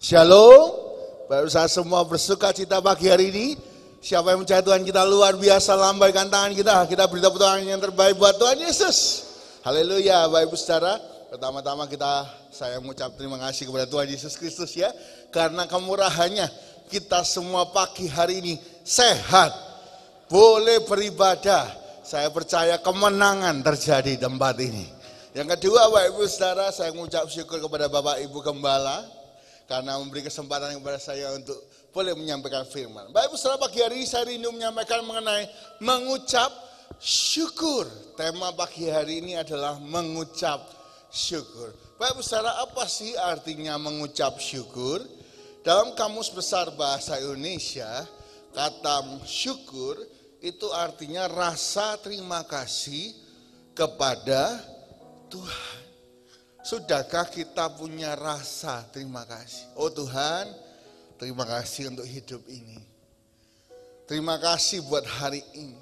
Shalom, Bapak Ibu semua bersuka cita pagi hari ini. Siapa yang percaya Tuhan kita luar biasa, lambaikan tangan kita beri tepuk tangan yang terbaik buat Tuhan Yesus. Haleluya, Bapak Ibu saudara. Pertama-tama saya mengucap terima kasih kepada Tuhan Yesus Kristus ya. Karena kemurahannya kita semua pagi hari ini sehat, boleh beribadah. Saya percaya kemenangan terjadi di tempat ini. Yang kedua Bapak Ibu saudara, saya mengucap syukur kepada Bapak Ibu Gembala karena memberi kesempatan kepada saya untuk boleh menyampaikan firman. Bapak Ibu saudara, pagi hari ini saya rindu menyampaikan mengenai mengucap syukur. Tema pagi hari ini adalah mengucap syukur. Bapak Ibu saudara, apa sih artinya mengucap syukur? Dalam Kamus Besar Bahasa Indonesia, kata syukur itu artinya rasa terima kasih kepada Tuhan. Sudahkah kita punya rasa terima kasih? Oh Tuhan, terima kasih untuk hidup ini. Terima kasih buat hari ini.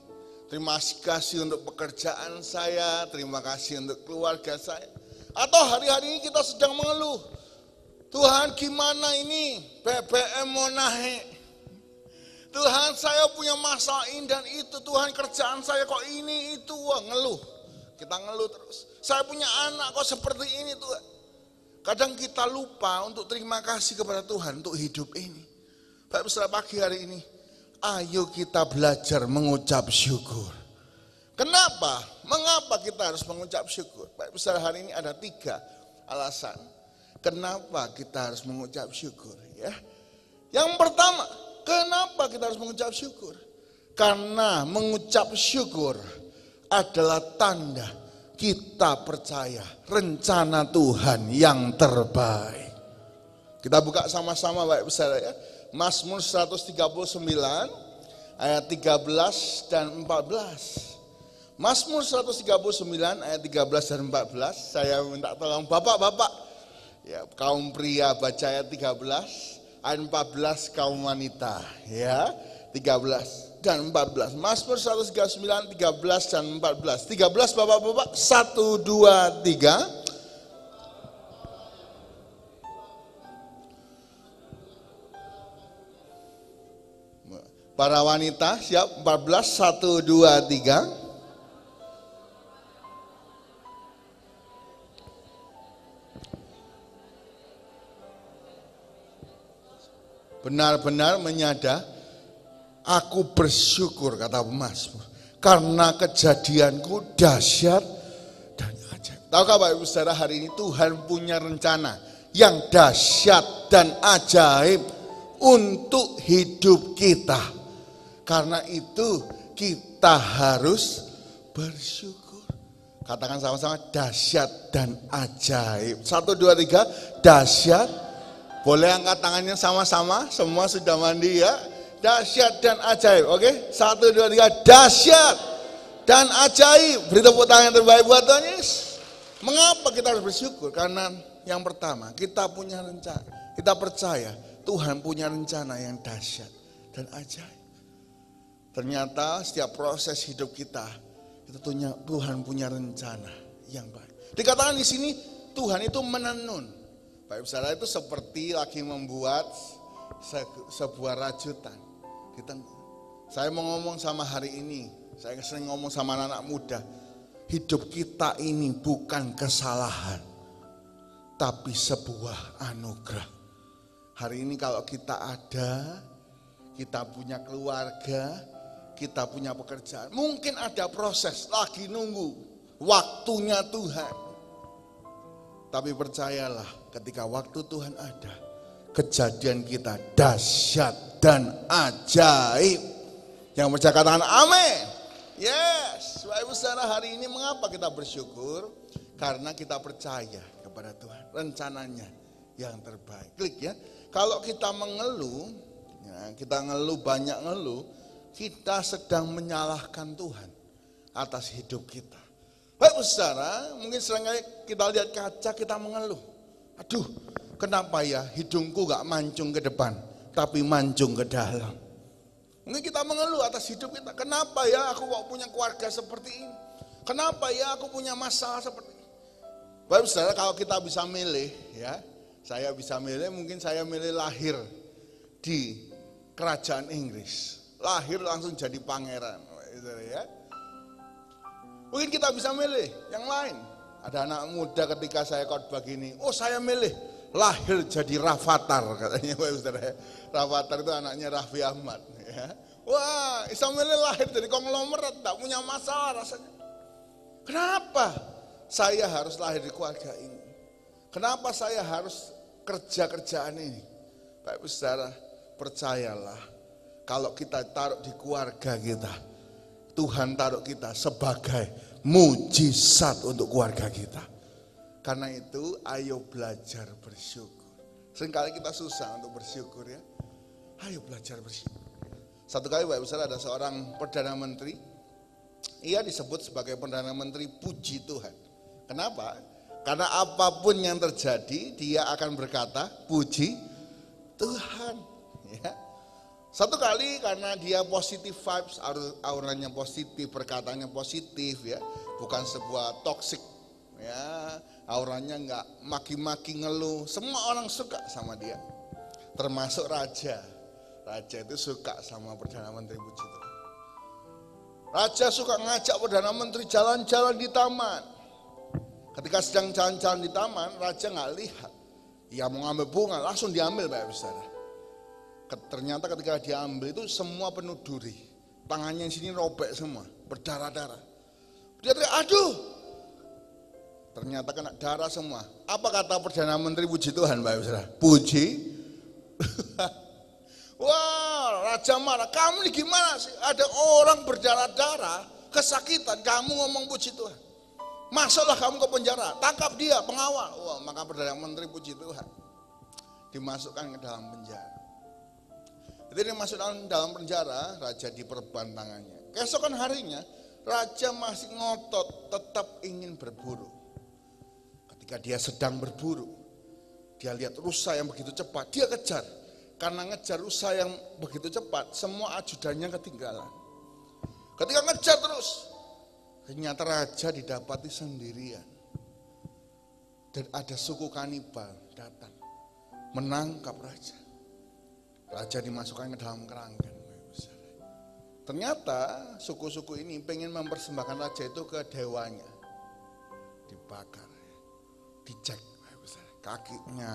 Terima kasih untuk pekerjaan saya. Terima kasih untuk keluarga saya. Atau hari-hari ini kita sedang mengeluh. Tuhan, gimana ini? BBM mau naik. Tuhan, saya punya masalah ini dan itu. Tuhan, kerjaan saya kok ini itu. Wah, ngeluh. Kita ngeluh terus. Saya punya anak kok seperti ini Tuhan. Kadang kita lupa untuk terima kasih kepada Tuhan untuk hidup ini. Bapak Ibu saudara, pagi hari ini, ayo kita belajar mengucap syukur. Kenapa? Mengapa kita harus mengucap syukur? Bapak Ibu saudara, hari ini ada 3 alasan. Kenapa kita harus mengucap syukur? Ya. Yang pertama, kenapa kita harus mengucap syukur? Karena mengucap syukur adalah tanda kita percaya rencana Tuhan yang terbaik. Kita buka sama-sama Bapak Ibu saudara ya. Mazmur 139 ayat 13 dan 14. Mazmur 139 ayat 13 dan 14. Saya minta tolong Bapak-bapak ya, kaum pria baca ayat 13, ayat 14 kaum wanita ya. 13 dan 14. Mazmur 139, 13 dan 14. 13 Bapak-bapak, 1, 2, 3. Para wanita siap, 14, 1, 2, 3. Benar-benar menyadar, aku bersyukur kata pemazmur karena kejadianku dahsyat dan ajaib. Tahukah Bapak Ibu saudara, hari ini Tuhan punya rencana yang dahsyat dan ajaib untuk hidup kita. Karena itu kita harus bersyukur. Katakan sama-sama, dahsyat dan ajaib. 1, 2, 3, dahsyat. Boleh angkat tangannya sama-sama, semua sudah mandi ya. Dahsyat dan ajaib, oke? 1, 2, 3, dahsyat dan ajaib. Beri tepuk tangan yang terbaik buat Tuhan Yesus. Mengapa kita harus bersyukur? Karena yang pertama, kita punya rencana. Kita percaya Tuhan punya rencana yang dahsyat dan ajaib. Ternyata setiap proses hidup kita, itu Tuhan punya rencana yang baik. Dikatakan di sini, Tuhan itu menenun. Bapak Ibu saudara, itu seperti lagi membuat sebuah rajutan. Saya mau ngomong sama hari ini, saya sering ngomong sama anak-anak muda, hidup kita ini bukan kesalahan, tapi sebuah anugerah. Hari ini kalau kita ada, kita punya keluarga, kita punya pekerjaan, mungkin ada proses, lagi nunggu waktunya Tuhan. Tapi percayalah, ketika waktu Tuhan ada, kejadian kita dahsyat dan ajaib. Yang percaya katakan amin. Yes. Bapak Ibu saudara, hari ini mengapa kita bersyukur? Karena kita percaya kepada Tuhan, rencananya yang terbaik. Klik ya. Kalau kita mengeluh, ya, kita ngeluh, banyak ngeluh, kita sedang menyalahkan Tuhan atas hidup kita. Bapak Ibu saudara, mungkin seringkali kita lihat kaca, kita mengeluh. Aduh, kenapa ya hidungku gak mancung ke depan, tapi mancung ke dalam. Mungkin kita mengeluh atas hidup kita. Kenapa ya aku kok punya keluarga seperti ini? Kenapa ya aku punya masalah seperti ini? Bapak Ibu saudara, kalau kita bisa milih ya, Saya bisa milih, mungkin saya milih lahir di kerajaan Inggris. Lahir langsung jadi pangeran. Ya. Mungkin kita bisa milih yang lain. Ada anak muda ketika saya khotbah gini, oh saya milih lahir jadi Rafathar katanya. Rafathar itu anaknya Raffi Ahmad. Ya. Wah, bisa milih lahir jadi konglomerat, tak punya masalah rasanya. Kenapa saya harus lahir di keluarga ini? Kenapa saya harus kerja-kerjaan ini? Bapak Ibu Saudara, percayalah kalau kita taruh di keluarga kita, Tuhan taruh kita sebagai mujizat untuk keluarga kita. Karena itu ayo belajar bersyukur. Seringkali kita susah untuk bersyukur ya. Ayo belajar bersyukur. Satu kali Bapak Ibu Saudara, ada seorang Perdana Menteri. Ia disebut sebagai Perdana Menteri puji Tuhan. Kenapa? Karena apapun yang terjadi, dia akan berkata, puji Tuhan. Ya. Satu kali karena dia positif vibes, auranya positif, perkataannya positif, ya, bukan sebuah toxic, ya, auranya enggak maki-maki ngeluh. Semua orang suka sama dia, termasuk raja. Raja itu suka sama Perdana Menteri puji Tuhan. Raja suka ngajak Perdana Menteri jalan-jalan di taman. Ketika sedang jalan-jalan di taman, raja nggak lihat. Ia mau ngambil bunga, langsung diambil Bapak Ibu Saudara. Ternyata ketika diambil itu semua penuh duri. Tangannya di sini robek semua, berdarah-darah. Dia teriak, aduh. Ternyata kena darah semua. Apa kata Perdana Menteri puji Tuhan Bapak Ibu Saudara? Puji. Wah, raja marah. Kamu ini gimana sih? Ada orang berdarah-darah, kesakitan, kamu ngomong puji Tuhan. Masuklah kamu ke penjara, tangkap dia, pengawal. Wah, maka Perdana Menteri puji Tuhan dimasukkan ke dalam penjara. Ketika dimasukkan dalam penjara, raja diperban tangannya. Keesokan harinya, raja masih ngotot, tetap ingin berburu. Ketika dia sedang berburu, dia lihat rusa yang begitu cepat, dia kejar. Karena ngejar rusa yang begitu cepat, semua ajudannya ketinggalan. Ketika ngejar terus, ternyata raja didapati sendirian. Dan ada suku kanibal datang menangkap raja. Raja dimasukkan ke dalam kerangkeng. Ternyata suku-suku ini pengen mempersembahkan raja itu ke dewanya. Dibakar, dicek kakinya,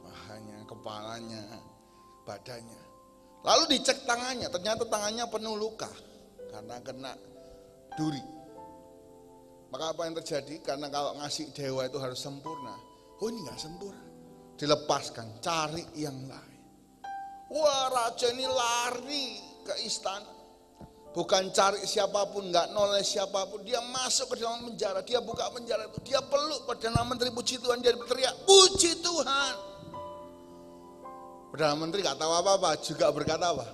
pahanya, kepalanya, badannya. Lalu dicek tangannya, ternyata tangannya penuh luka karena kena duri. Maka apa yang terjadi? Karena kalau ngasih dewa itu harus sempurna. Oh ini gak sempurna. Dilepaskan, cari yang lain. Wah, raja ini lari ke istana. Bukan cari siapapun, gak noleh siapapun. Dia masuk ke dalam penjara, dia buka penjara itu. Dia peluk Perdana Menteri puji Tuhan, dia berteriak, puji Tuhan. Perdana Menteri gak tahu apa-apa, juga berkata apa?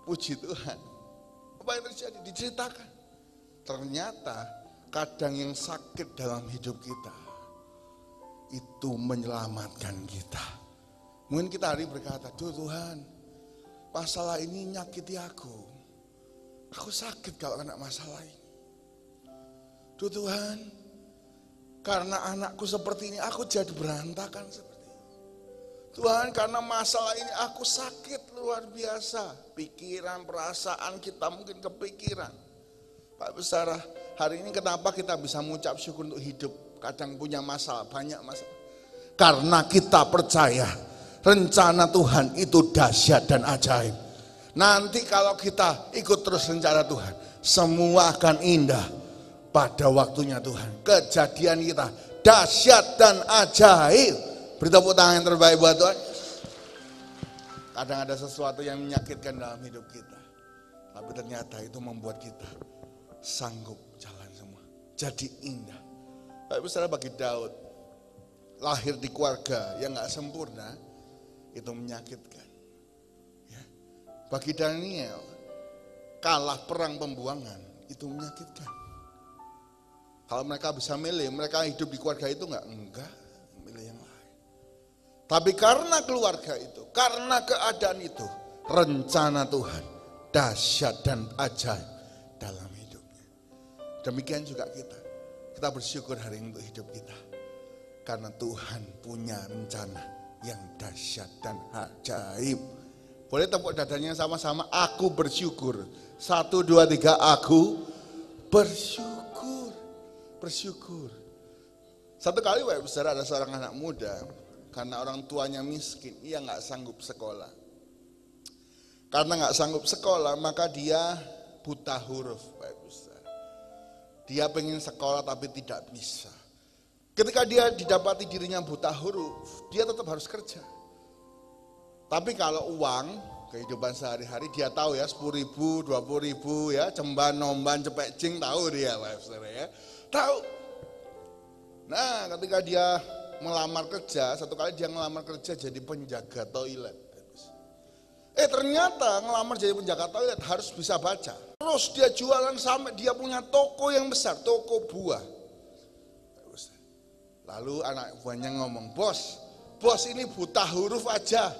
Puji Tuhan. Apa yang terjadi? Diceritakan. Ternyata kadang yang sakit dalam hidup kita itu menyelamatkan kita. Mungkin kita hari berkata, Tuhan, masalah ini nyakiti aku. Aku sakit kalau kena masalah ini. Tuhan, karena anakku seperti ini, aku jadi berantakan seperti ini. Tuhan, karena masalah ini aku sakit luar biasa. Pikiran, perasaan kita mungkin kepikiran. Pak Besar, hari ini kenapa kita bisa mengucap syukur untuk hidup? Kadang punya masalah, banyak masalah. Karena kita percaya rencana Tuhan itu dahsyat dan ajaib. Nanti kalau kita ikut terus rencana Tuhan, semua akan indah pada waktunya Tuhan. Kejadian kita dahsyat dan ajaib. Beri tepuk tangan yang terbaik buat Tuhan. Kadang ada sesuatu yang menyakitkan dalam hidup kita, tapi ternyata itu membuat kita sanggup jalan semua. Jadi indah. Tapi saudara, bagi Daud, lahir di keluarga yang gak sempurna, itu menyakitkan. Ya. Bagi Daniel, kalah perang pembuangan, itu menyakitkan. Kalau mereka bisa milih, mereka hidup di keluarga itu enggak, milih yang lain. Tapi karena keluarga itu, karena keadaan itu, rencana Tuhan dahsyat dan ajaib dalam hidupnya. Demikian juga kita bersyukur hari ini untuk hidup kita. Karena Tuhan punya rencana yang dahsyat dan ajaib. Boleh tepuk dadanya sama-sama, aku bersyukur. 1, 2, 3, aku bersyukur. Bersyukur. Satu kali Bapak Saudara, ada seorang anak muda, karena orang tuanya miskin, ia gak sanggup sekolah. Karena gak sanggup sekolah, maka dia buta huruf Bapak Saudara. Dia pengen sekolah tapi tidak bisa. Ketika dia didapati dirinya buta huruf, dia tetap harus kerja. Tapi kalau uang, kehidupan sehari-hari dia tahu ya, 10.000, 20.000 ya, cemban, nomban, cepek cing, tahu dia Bapak Saudara ya. Tahu. Nah, ketika dia melamar kerja, satu kali dia melamar kerja jadi penjaga toilet. Ternyata ngelamar jadi penjaga toilet harus bisa baca. Terus dia jualan sampai dia punya toko yang besar, toko buah. Lalu anak buahnya ngomong, bos ini buta huruf aja,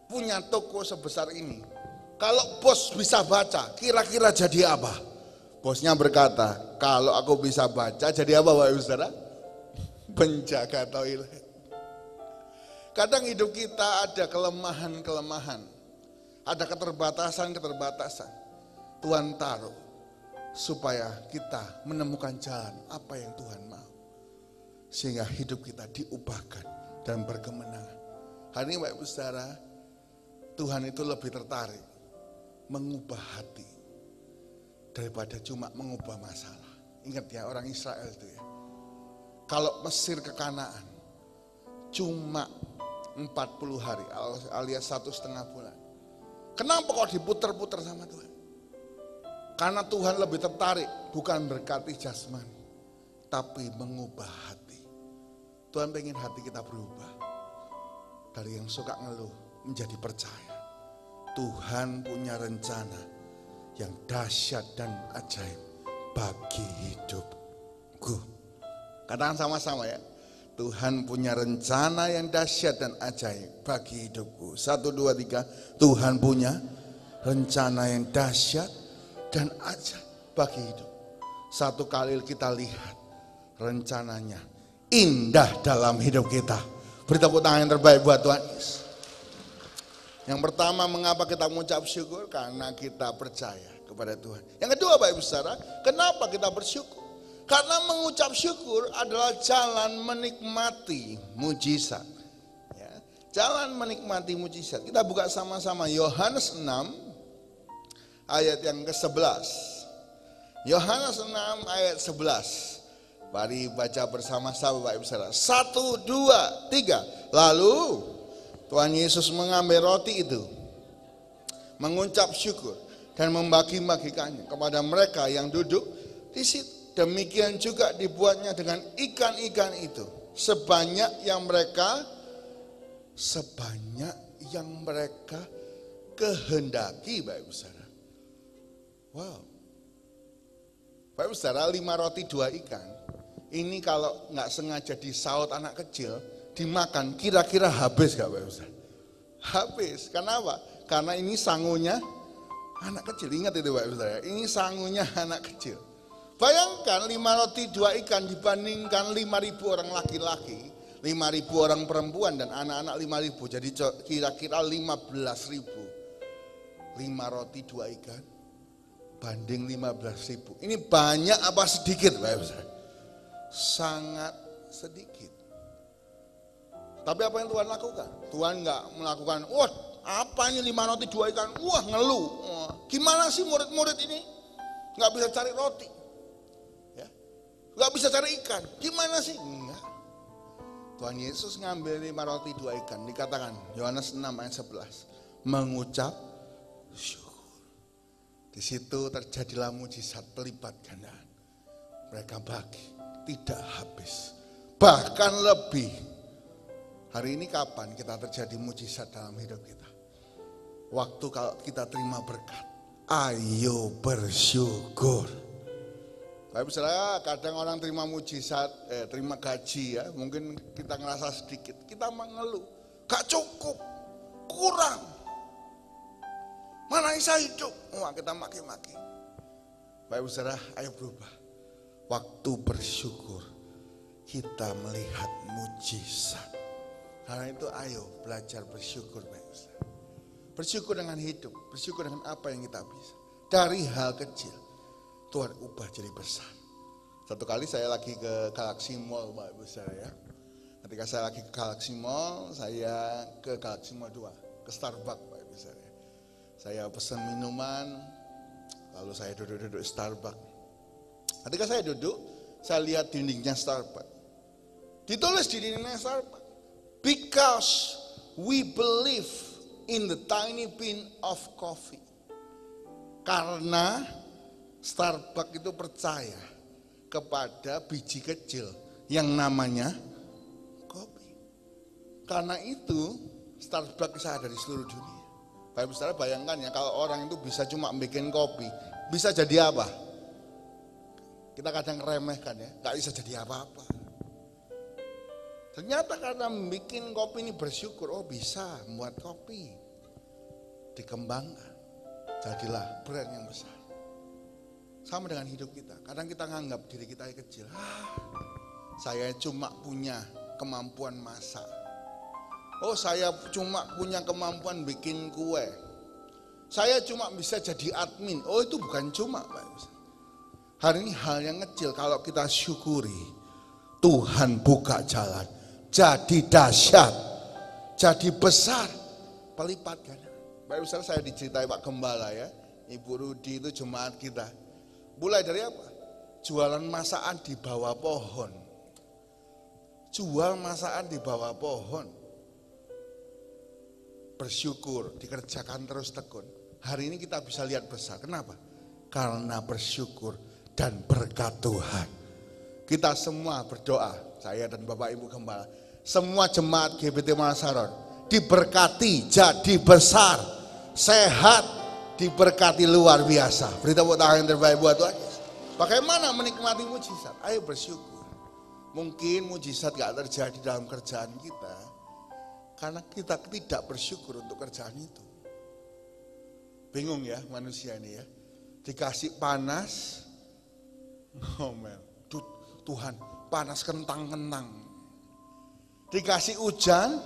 punya toko sebesar ini. Kalau bos bisa baca, kira-kira jadi apa? Bosnya berkata, kalau aku bisa baca, jadi apa Bapak Ibu Saudara? Penjaga toilet. Kadang hidup kita ada kelemahan-kelemahan, ada keterbatasan-keterbatasan. Tuhan taruh supaya kita menemukan jalan apa yang Tuhan mau. Sehingga hidup kita diubahkan dan berkemenangan. Hari ini Bapak Ibu Saudara, Tuhan itu lebih tertarik mengubah hati daripada cuma mengubah masalah. Ingat ya, orang Israel itu ya. Kalau Mesir ke Kanaan cuma 40 hari alias 1,5 bulan. Kenapa kok diputer-puter sama Tuhan? Karena Tuhan lebih tertarik bukan berkati jasmani, tapi mengubah hati. Tuhan pengen hati kita berubah. Dari yang suka ngeluh menjadi percaya. Tuhan punya rencana yang dahsyat dan ajaib bagi hidupku. Katakan sama-sama ya. Tuhan punya rencana yang dahsyat dan ajaib bagi hidupku. 1, 2, 3. Tuhan punya rencana yang dahsyat dan ajaib bagi hidup. Satu kali kita lihat rencananya indah dalam hidup kita. Beri tepuk tangan yang terbaik buat Tuhan Yesus. Yang pertama, mengapa kita mengucap syukur? Karena kita percaya kepada Tuhan. Yang kedua Bapak Ibu Saudara, kenapa kita bersyukur? Karena mengucap syukur adalah jalan menikmati mujizat. Ya, jalan menikmati mujizat. Kita buka sama-sama Yohanes 6 ayat yang ke-11. Yohanes 6 ayat 11. Mari baca bersama-sama Bapak Ibu Saudara. 1, 2, 3. Lalu Tuhan Yesus mengambil roti itu, mengucap syukur dan membagi-bagikannya kepada mereka yang duduk di situ. Demikian juga dibuatnya dengan ikan-ikan itu. Sebanyak yang mereka kehendaki Bapak Ibu Saudara. Wow. Bapak Ibu Saudara, 5 roti 2 ikan. Ini kalau nggak sengaja disaut anak kecil, dimakan kira-kira habis gak Bapak Ibu? Habis. Kenapa? Karena ini sangunya anak kecil. Ingat itu Bapak Ibu. Ini sangunya anak kecil. Bayangkan 5 roti 2 ikan dibandingkan 5.000 orang laki-laki, 5.000 orang perempuan dan anak-anak 5.000. Jadi kira-kira 15.000. 5 roti 2 ikan banding 15.000. Ini banyak apa sedikit Bapak Ibu? Sangat sedikit. Tapi apa yang Tuhan lakukan? Tuhan nggak melakukan, wah apa ini 5 roti 2 ikan, wah ngeluh. Gimana sih murid-murid ini? Nggak bisa cari roti, ya, nggak bisa cari ikan. Gimana sih? Enggak. Tuhan Yesus ngambil 5 roti 2 ikan, dikatakan Yohanes 6 ayat 11, mengucap syukur. Di situ terjadilah mujizat pelipat gandaan. Mereka bagi. Tidak habis, bahkan lebih. Hari ini kapan kita terjadi mujizat dalam hidup kita? Waktu kalau kita terima berkat. Ayo bersyukur. Bapak Ibu Saudara, kadang orang terima mujizat, terima gaji ya, mungkin kita ngerasa sedikit, kita mengeluh, gak cukup, kurang. Mana bisa hidup? Wah, kita maki-maki. Bapak Ibu Saudara, ayo berubah. Waktu bersyukur, kita melihat mujizat. Karena itu ayo belajar bersyukur. Bersyukur dengan hidup, bersyukur dengan apa yang kita bisa. Dari hal kecil, Tuhan ubah jadi besar. Satu kali saya lagi ke Galaxy Mall, Bapak Ibu saya. Ketika saya lagi ke Galaxy Mall, saya ke Galaxy Mall 2, ke Starbucks, Bapak Ibu saya. Saya pesan minuman, lalu saya duduk Starbucks. Ketika saya duduk, saya lihat dindingnya Starbucks. Ditulis di dindingnya Starbucks, because we believe in the tiny bean of coffee. Karena Starbucks itu percaya kepada biji kecil yang namanya kopi. Karena itu Starbucks bisa ada di seluruh dunia. Bapak Ibu Saudara bayangkan ya, kalau orang itu bisa cuma bikin kopi, bisa jadi apa? Kita kadang remehkan ya, gak bisa jadi apa-apa. Ternyata karena bikin kopi ini bersyukur, oh bisa membuat kopi. Dikembangkan, jadilah brand yang besar. Sama dengan hidup kita, kadang kita nganggap diri kita yang kecil. Saya cuma punya kemampuan masak. Oh saya cuma punya kemampuan bikin kue. Saya cuma bisa jadi admin. Oh itu bukan cuma Pak. Hari ini hal yang kecil kalau kita syukuri, Tuhan buka jalan. Jadi dahsyat, jadi besar, pelipat ganda. Bapak Ibu saya diceritai Pak Gembala ya, Ibu Rudi itu jemaat kita. Mulai dari apa? Jualan masakan di bawah pohon. Jual masakan di bawah pohon. Bersyukur, dikerjakan terus tekun. Hari ini kita bisa lihat besar. Kenapa? Karena bersyukur dan berkat Tuhan. Kita semua berdoa, saya dan Bapak Ibu Gembala, semua jemaat GBT Manasaron diberkati jadi besar, sehat, diberkati luar biasa. Beri tepuk tangan yang terbaik buat Tuhan. Bagaimana menikmati mujizat? Ayo bersyukur. Mungkin mujizat gak terjadi dalam kerjaan kita karena kita tidak bersyukur untuk kerjaan itu. Bingung ya manusia ini ya. Dikasih panas, ngomel. Tuhan, panas kentang-kentang. Dikasih hujan,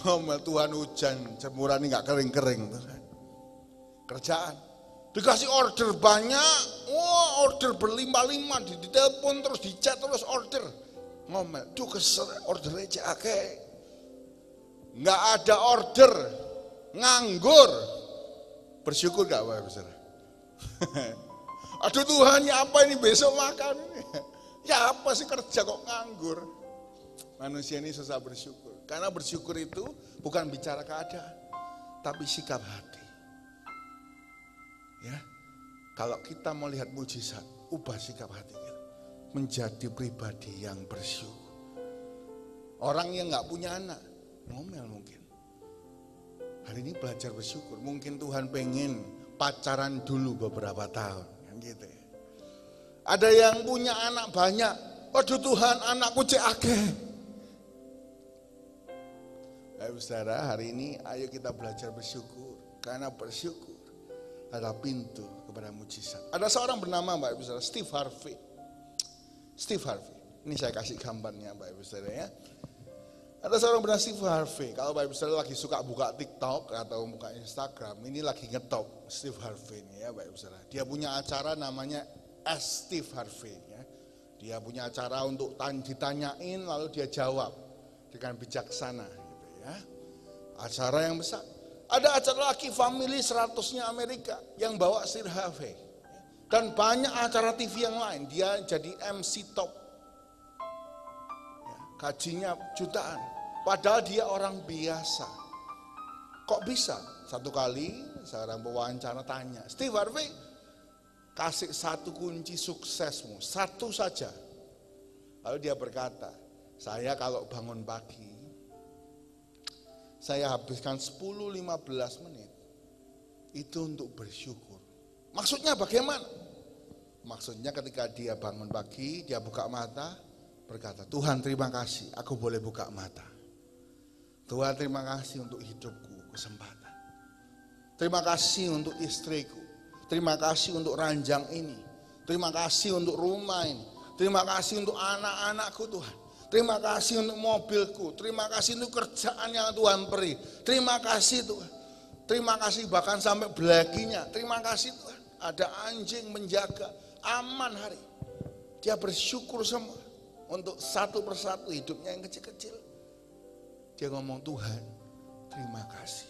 ngomel Tuhan hujan, jemuran ini gak kering-kering. Kerjaan. Dikasih order banyak, order berlimpah-limpah, ditelepon terus, di-chat terus order. Ngomel, duh kesel, order aja akeh. Gak ada order, nganggur. Bersyukur gak Bapak Ibu? Aduh Tuhan, ya apa ini besok makan ini? Ya apa sih kerja kok nganggur? Manusia ini susah bersyukur. Karena bersyukur itu bukan bicara keadaan, tapi sikap hati. Ya, kalau kita mau lihat mujizat, ubah sikap hati kita menjadi pribadi yang bersyukur. Orang yang nggak punya anak, ngomel mungkin. Hari ini belajar bersyukur. Mungkin Tuhan pengen pacaran dulu beberapa tahun, kan gitu ya. Ada yang punya anak banyak, waduh Tuhan anakku cek akeh. Bapak Saudara, hari ini ayo kita belajar bersyukur. Karena bersyukur adalah pintu kepada mujizat. Ada seorang bernama Bapak Saudara, Steve Harvey. Steve Harvey, ini saya kasih gambarnya Bapak Saudara ya. Ada seorang bernama Steve Harvey. Kalau Bapak Saudara lagi suka buka TikTok atau buka Instagram, ini lagi ngetop Steve Harvey ini ya Bapak Saudara. Dia punya acara namanya Ask Steve Harvey ya. Dia punya acara untuk ditanyain lalu dia jawab dengan bijaksana gitu ya. Acara yang besar. Ada acara lagi Family 100-nya Amerika yang bawa Steve Harvey. Dan banyak acara TV yang lain. Dia jadi MC top. Ya, gajinya jutaan. Padahal dia orang biasa. Kok bisa? Satu kali seorang pewawancara tanya, Steve Harvey, kasih satu kunci suksesmu, satu saja. Lalu dia berkata, saya kalau bangun pagi, saya habiskan 10-15 menit itu untuk bersyukur. Maksudnya bagaimana? Maksudnya ketika dia bangun pagi, dia buka mata, berkata, Tuhan terima kasih, aku boleh buka mata. Tuhan terima kasih untuk hidupku, kesempatan. Terima kasih untuk istriku. Terima kasih untuk ranjang ini. Terima kasih untuk rumah ini. Terima kasih untuk anak-anakku Tuhan. Terima kasih untuk mobilku. Terima kasih untuk kerjaan yang Tuhan beri. Terima kasih Tuhan. Terima kasih bahkan sampai belaginya. Terima kasih Tuhan. Ada anjing menjaga aman hari. Dia bersyukur semua. Untuk satu persatu hidupnya yang kecil-kecil. Dia ngomong, Tuhan terima kasih.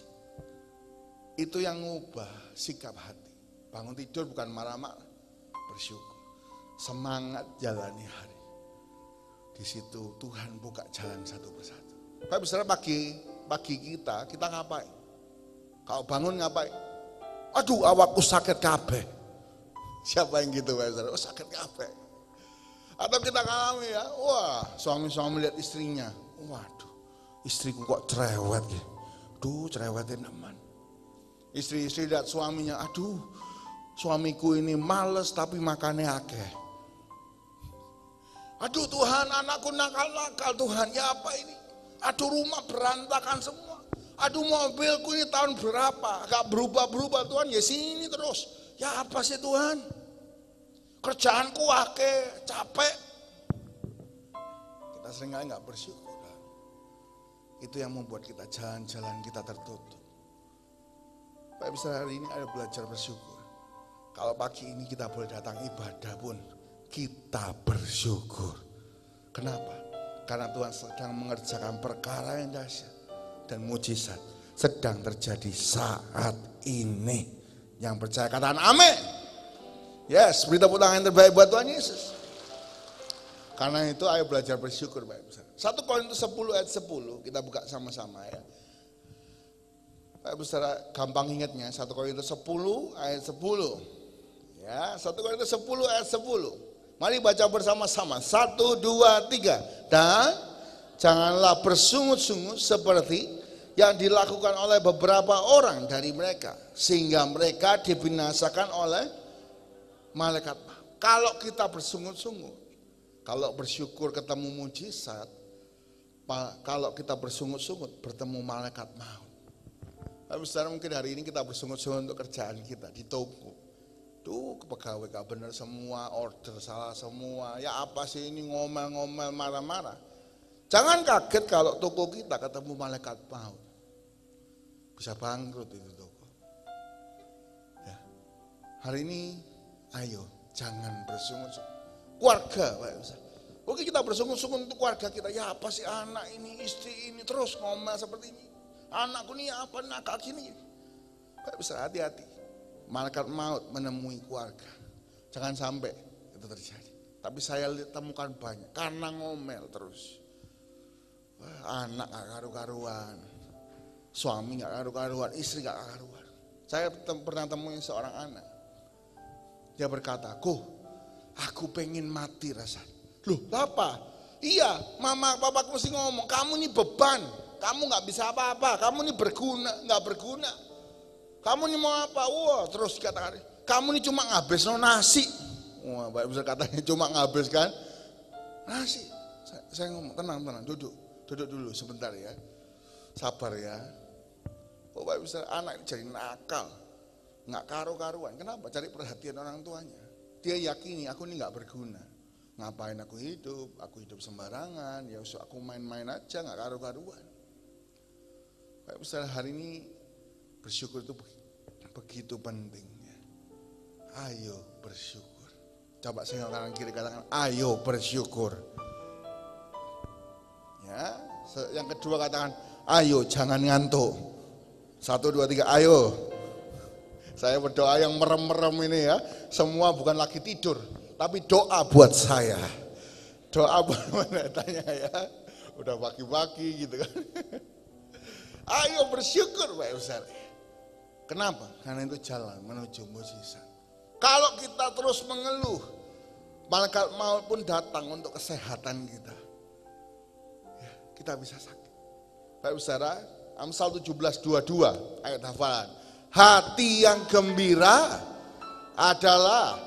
Itu yang ngubah sikap hati. Bangun tidur bukan marah-marah, bersyukur. Semangat jalani hari. Di situ Tuhan buka jalan satu persatu. Bapak Saudara, pagi kita ngapain? Kalau bangun ngapain? Aduh, awakku sakit kabeh. Siapa yang gitu Bapak Saudara? Oh, sakit kabeh. Atau kita ngalami ya, wah suami lihat istrinya, waduh istriku kok cerewet ya, aduh cerewetin teman. Istri lihat suaminya, aduh suamiku ini males tapi makannya akeh. Aduh Tuhan, anakku nakal-nakal Tuhan, ya apa ini? Aduh rumah berantakan semua. Aduh mobilku ini tahun berapa, gak berubah-berubah Tuhan, ya sini terus. Ya apa sih Tuhan? Kerjaanku akeh, capek. Kita seringkali gak bersyukur. Itu yang membuat kita jalan-jalan kita tertutup. Bapak Ibu hari ini ada belajar bersyukur. Kalau pagi ini kita boleh datang ibadah pun, kita bersyukur. Kenapa? Karena Tuhan sedang mengerjakan perkara yang dahsyat dan mujizat sedang terjadi saat ini. Yang percaya katakan amin. Yes, beri tepuk tangan yang terbaik buat Tuhan Yesus. Karena itu ayo belajar bersyukur Bapak Ibu. 1 Korintus 10 ayat 10 kita buka sama-sama ya. Bapak Ibu secara gampang ingatnya 1 Korintus 10 ayat 10. Ya, 1 Korintus 10 ayat 10. Mari baca bersama-sama. 1, 2, 3. Dan janganlah bersungut-sungut seperti yang dilakukan oleh beberapa orang dari mereka, sehingga mereka dibinasakan oleh malaikat. Kalau kita bersungut-sungut, kalau bersyukur ketemu mujizat, kalau kita bersungut-sungut bertemu malaikat maut. Tapi saudara mungkin hari ini kita bersungut-sungut untuk kerjaan kita di toko. Tuh pegawai gak bener semua, order salah semua. Ya apa sih ini ngomel-ngomel marah-marah. Jangan kaget kalau toko kita ketemu malaikat maut. Bisa bangkrut itu toko. Ya. Hari ini ayo jangan bersungut-sungut. Keluarga Pak Ustaz. Oke kita bersungut-sungut untuk keluarga kita. Ya apa sih anak ini, istri ini terus ngomel seperti ini. Anakku ini apa nakal gini. Pak Ustaz hati-hati. Malaikat maut menemui keluarga. Jangan sampai itu terjadi. Tapi saya temukan banyak karena ngomel terus. Anak gak karu-karuan. Suami gak karu-karuan, istri gak karuan. Saya pernah temuin seorang anak. Dia berkata, aku pengen mati rasanya. Loh, apa? Iya, mama papaku mesti ngomong, kamu ini beban, kamu gak bisa apa-apa, kamu ini gak berguna. Kamu ini mau apa? Wah, terus katakan, kamu ini cuma ngabisno nasi. Wah, Bapak bisa katanya cuma ngabiskan nasi. Saya ngomong, tenang, duduk dulu sebentar ya. Sabar ya. Oh, Bapak bisa anak ini jadi nakal. Nggak karu-karuan. Kenapa? Cari perhatian orang tuanya. Dia yakini aku ini nggak berguna. Ngapain aku hidup sembarangan. Ya usah aku main-main aja, nggak karu-karuan. Bapak bisa hari ini bersyukur itu begitu pentingnya. Ayo bersyukur. Coba saya kanan kiri katakan, ayo bersyukur. Ya, yang kedua katakan, ayo jangan ngantuk. 1, 2, 3, ayo. Saya berdoa yang merem-merem ini ya, semua bukan lagi tidur, tapi doa buat saya. Doa buat tanya ya, udah pagi-pagi gitu kan. Ayo bersyukur Pak Ustaz. Kenapa? Karena itu jalan menuju mujizat. Kalau kita terus mengeluh, malaikat maut pun datang untuk kesehatan kita. Ya, kita bisa sakit. Baik saudara, Amsal 17:22 ayat hafalan. Hati yang gembira adalah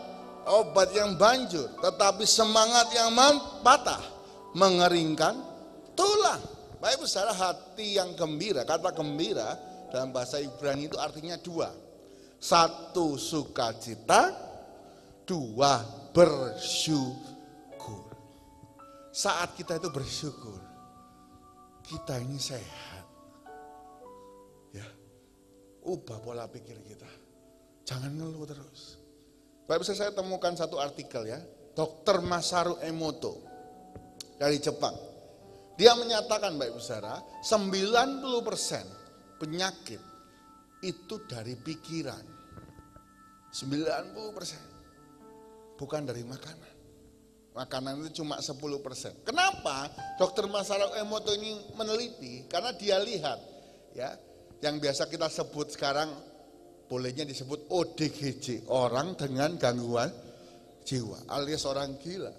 obat yang banjur, tetapi semangat yang patah mengeringkan tulang. Baik saudara, hati yang gembira, kata gembira dalam bahasa Ibrani itu artinya 2. 1 sukacita, 2 bersyukur. Saat kita itu bersyukur, kita ini sehat. Ya, ubah pola pikir kita. Jangan ngeluh terus. Bapak bisa saya temukan satu artikel ya, Dr. Masaru Emoto dari Jepang. Dia menyatakan Bapak Ibu Saudara, 90% penyakit itu dari pikiran. 90%. Bukan dari makanan. Makanan itu cuma 10%. Kenapa Dr. Masaru Emoto ini meneliti? Karena dia lihat ya, yang biasa kita sebut sekarang bolehnya disebut ODGJ, orang dengan gangguan jiwa alias orang gila.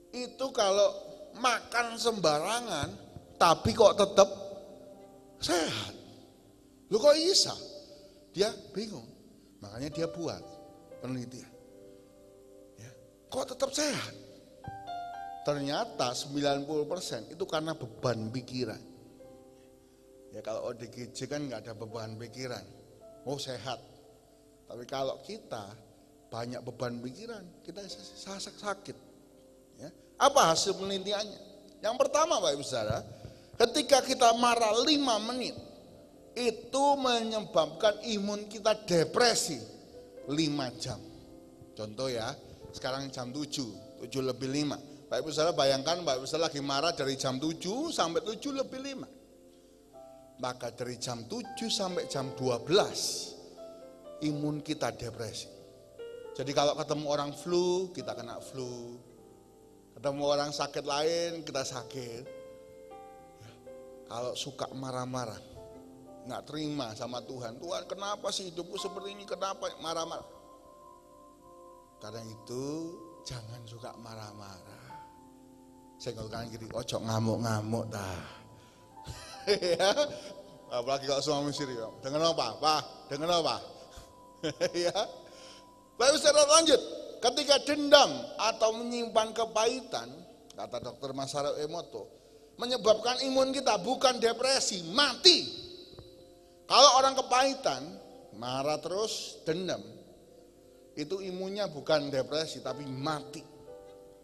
Itu kalau makan sembarangan tapi kok tetap sehat. Lu kok bisa? Dia bingung. Makanya dia buat penelitian. Ya, kok tetap sehat? Ternyata 90% itu karena beban pikiran. Ya kalau ODGJ kan nggak ada beban pikiran. Oh sehat. Tapi kalau kita banyak beban pikiran, kita sakit. Ya. Apa hasil penelitiannya? Yang pertama Bapak Ibu Saudara, ketika kita marah 5 menit, itu menyebabkan imun kita depresi 5 jam. Contoh ya, sekarang jam 7 lebih 5. Bapak Ibu Saudara bayangkan Bapak Ibu Saudara lagi marah dari jam 7 sampai 7 lebih 5. Maka dari jam 7 sampai jam 12 imun kita depresi. Jadi kalau ketemu orang flu, kita kena flu. Ketemu orang sakit lain, kita sakit. Ya, kalau suka marah-marah, nggak terima sama Tuhan. Tuhan kenapa sih hidupku seperti ini, kenapa marah-marah. Karena itu jangan suka marah-marah. Senggol kanan kiri, ojo ngamuk-ngamuk dah. Ya, apalagi kalau suami istri, dengan apa? Pak, dengan apa? Ya. Lalu secara lanjut, ketika dendam atau menyimpan kepahitan, kata Dr. Masaru Emoto, menyebabkan imun kita bukan depresi, mati. Kalau orang kepahitan, marah terus, dendam, itu imunnya bukan depresi tapi mati.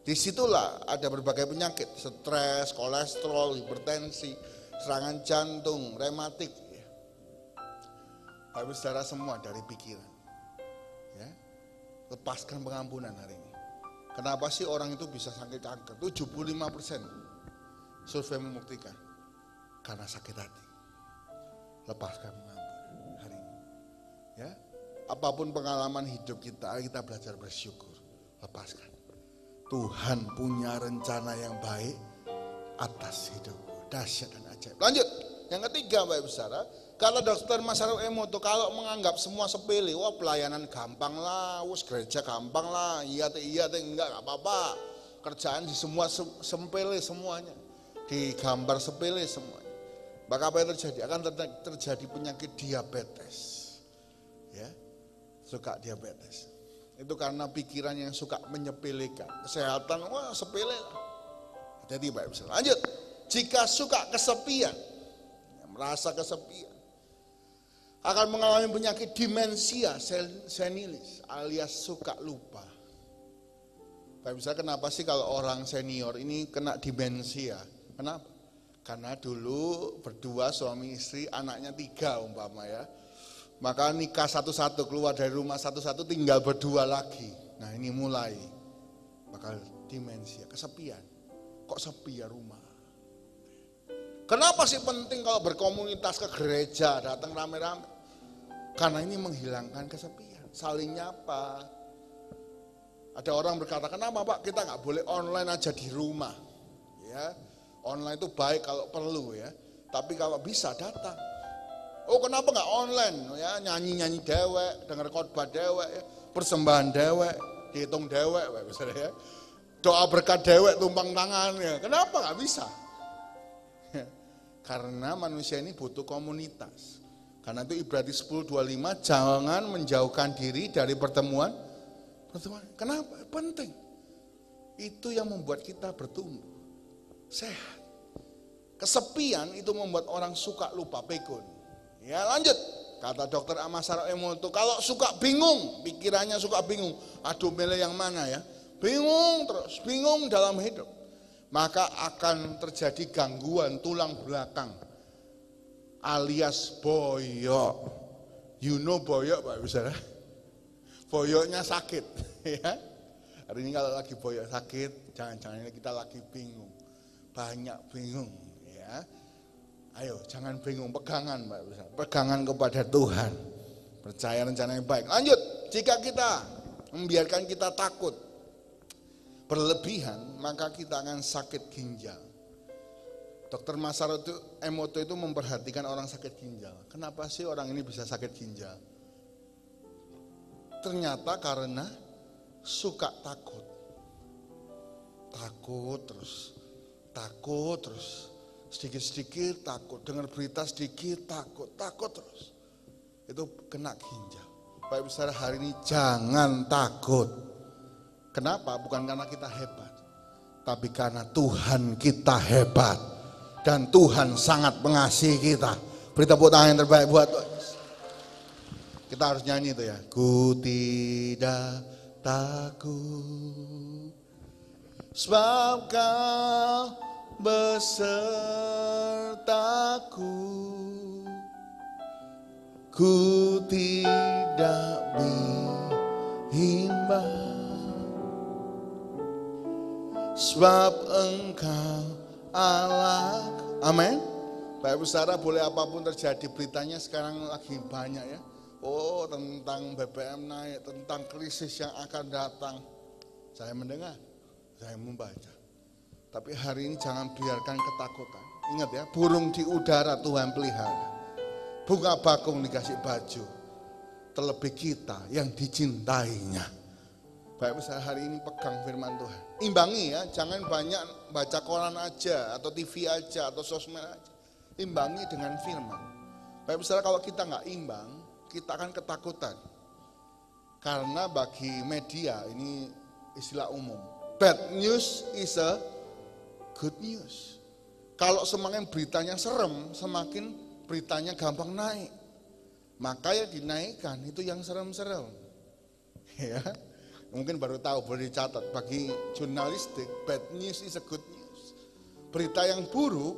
Disitulah ada berbagai penyakit, stres, kolesterol, hipertensi, serangan jantung, rematik. Tapi secara semua dari pikiran. Ya. Lepaskan pengampunan hari ini. Kenapa sih orang itu bisa sakit kanker? 75% survei membuktikan karena sakit hati. Lepaskan pengampunan hari ini. Ya. Apapun pengalaman hidup kita belajar bersyukur. Lepaskan. Tuhan punya rencana yang baik atas hidupku. Dahsyat dan ajaib. Lanjut. Yang ketiga Bapak Ibu Saudara, kalau Dr. Masaru Emoto kalau menganggap semua sepele, wah pelayanan gampang lah, gereja gampang lah, iya enggak apa-apa. Kerjaan di semua sepele semuanya, digambar sepele semuanya. Maka apa yang terjadi? Akan terjadi penyakit diabetes. Ya, suka diabetes. Itu karena pikiran yang suka menyepelekan. Kesehatan, wah sepele lah. Jadi Bapak Ibu Saudara, lanjut. Jika suka kesepian, merasa kesepian, akan mengalami penyakit demensia senilis alias suka lupa. Tapi bisa kenapa sih kalau orang senior ini kena demensia? Kenapa? Karena dulu berdua suami istri, anaknya 3 umpama ya. Maka nikah satu-satu, keluar dari rumah satu-satu, tinggal berdua lagi. Nah ini mulai bakal demensia, kesepian. Kok sepi ya rumah? Kenapa sih penting kalau berkomunitas ke gereja, datang rame-rame? Karena ini menghilangkan kesepian, saling nyapa. Ada orang berkata, kenapa Pak kita nggak boleh online aja di rumah? Ya, online itu baik kalau perlu ya, tapi kalau bisa datang. Oh kenapa nggak online? Ya nyanyi-nyanyi dewek, dengar khotbah dewek, ya. Persembahan dewek, dihitung dewek, misalnya ya. Doa berkat dewek, tumpang tangan ya. Kenapa nggak bisa? Karena manusia ini butuh komunitas. Karena itu Ibrani 10:25, jangan menjauhkan diri dari pertemuan. Kenapa? Penting. Itu yang membuat kita bertumbuh. Sehat. Kesepian itu membuat orang suka lupa pikun. Ya lanjut. Kata Dr. Masaru Emoto, kalau suka bingung, pikirannya suka bingung. Aduh milih yang mana ya? Bingung terus, bingung dalam hidup. maka akan terjadi gangguan tulang belakang alias boyok. You know boyok Pak Saudara? Boyoknya sakit ya. Hari ini kalau lagi boyok sakit, jangan-jangan kita lagi bingung. Banyak bingung ya. Ayo jangan bingung, pegangan Pak Saudara. Pegangan kepada Tuhan. Percaya rencana yang baik. Lanjut, jika kita membiarkan kita takut berlebihan, maka kita akan sakit ginjal. Dr. Masaru Emoto itu memperhatikan orang sakit ginjal. Kenapa sih orang ini bisa sakit ginjal? Ternyata karena suka takut. Takut terus. Sedikit-sedikit takut. Dengar berita sedikit takut terus. Itu kena ginjal. Bapak Ibu Saudara, hari ini jangan takut. Kenapa? Bukan karena kita hebat, tapi karena Tuhan kita hebat. Dan Tuhan sangat mengasihi kita. Beri tepuk tangan yang terbaik buat Tuhan. Kita harus nyanyi itu ya. Ku tidak takut, sebab Kau besertaku. Ku tidak bimbang, sebab Engkau Allah. Amin. Bapak Ibu Saudara, boleh apapun terjadi, beritanya sekarang lagi banyak ya. Oh, tentang BBM naik, tentang krisis yang akan datang. Saya mendengar, saya membaca. Tapi hari ini jangan biarkan ketakutan. Ingat ya, burung di udara Tuhan pelihara. Bunga bakung dikasih baju. Terlebih kita yang dicintainya. Bapak Ibu Saudara, hari ini pegang firman Tuhan. Imbangi ya, jangan banyak baca koran aja, atau TV aja, atau sosmed aja. Imbangi dengan firman. Bapak Ibu Saudara, kalau kita nggak imbang, kita akan ketakutan. Karena bagi media, ini istilah umum, bad news is a good news. Kalau semakin beritanya serem, semakin beritanya gampang naik. Maka yang dinaikkan itu yang serem-serem. Ya, mungkin baru tahu, boleh dicatat. Bagi jurnalistik, bad news is a good news. Berita yang buruk,